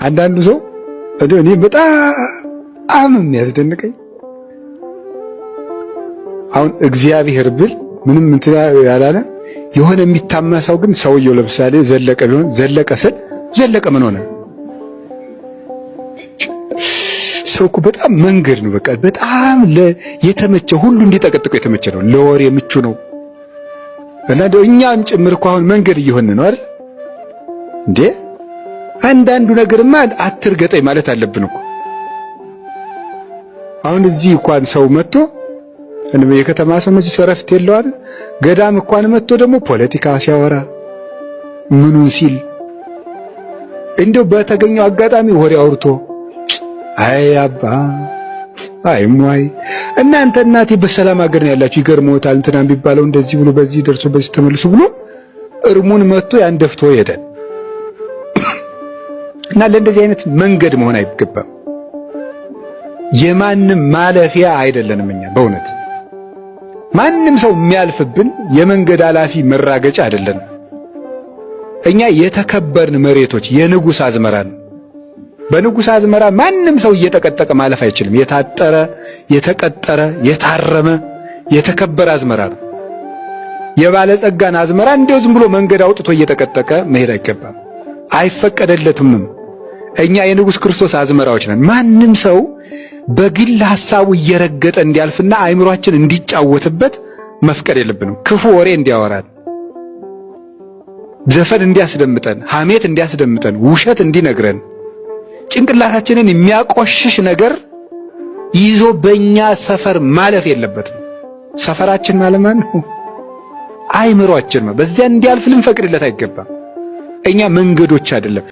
አንዳንዱ ሰው እኔ በጣም የሚያስደንቀኝ አሁን እግዚአብሔር ብል ምንም እንትን ያላለ የሆነ የሚታማ ሰው ግን ሰውየው ለምሳሌ ዘለቀ ቢሆን ዘለቀ ስል ዘለቀ ምን ሆነ? ሰው እኮ በጣም መንገድ ነው። በቃ በጣም የተመቸ ሁሉ እንዲጠቀጥቀው የተመቸ ነው። ለወሬ ምቹ ነው። እና እኛም ጭምር እኮ አሁን መንገድ እየሆን ነው አይደል እንዴ? አንዳንዱ ነገርማ አትርገጠኝ ማለት አለብን እኮ። አሁን እዚህ እንኳን ሰው መጥቶ የከተማ ሰው መች ሰረፍት የለዋል። ገዳም እንኳን መጥቶ ደግሞ ፖለቲካ ሲያወራ ምኑን ሲል እንደው በተገኘው አጋጣሚ ወሬ አውርቶ አይ አባ አይ ሞይ እናንተ እናቴ በሰላም ሀገር ነው ያላችሁ ይገርሞታል እንትና ቢባለው እንደዚህ ብሎ በዚህ ደርሶ በዚህ ተመልሶ ብሎ እርሙን መጥቶ ያንደፍቶ ሄደ። እና ለእንደዚህ አይነት መንገድ መሆን አይገባም። የማንም ማለፊያ አይደለንም እኛ በእውነት ማንም ሰው የሚያልፍብን የመንገድ አላፊ መራገጫ አይደለንም። እኛ የተከበርን መሬቶች የንጉሥ አዝመራ ነው። በንጉሥ አዝመራ ማንም ሰው እየጠቀጠቀ ማለፍ አይችልም። የታጠረ የተቀጠረ የታረመ የተከበረ አዝመራ ነው። የባለጸጋን አዝመራ እንደው ዝም ብሎ መንገድ አውጥቶ እየጠቀጠቀ መሄድ አይገባም፣ አይፈቀደለትምም። እኛ የንጉሥ ክርስቶስ አዝመራዎች ነን። ማንም ሰው በግል ሐሳቡ እየረገጠ እንዲያልፍና አእምሮአችን እንዲጫወትበት መፍቀድ የለብንም። ክፉ ወሬ እንዲያወራን፣ ዘፈን እንዲያስደምጠን፣ ሐሜት እንዲያስደምጠን፣ ውሸት እንዲነግረን፣ ጭንቅላታችንን የሚያቆሽሽ ነገር ይዞ በእኛ ሰፈር ማለፍ የለበትም። ሰፈራችን ማለት ነው አእምሮአችን ነው። በዚያ እንዲያልፍ ልንፈቅድለት አይገባም። እኛ መንገዶች አይደለም።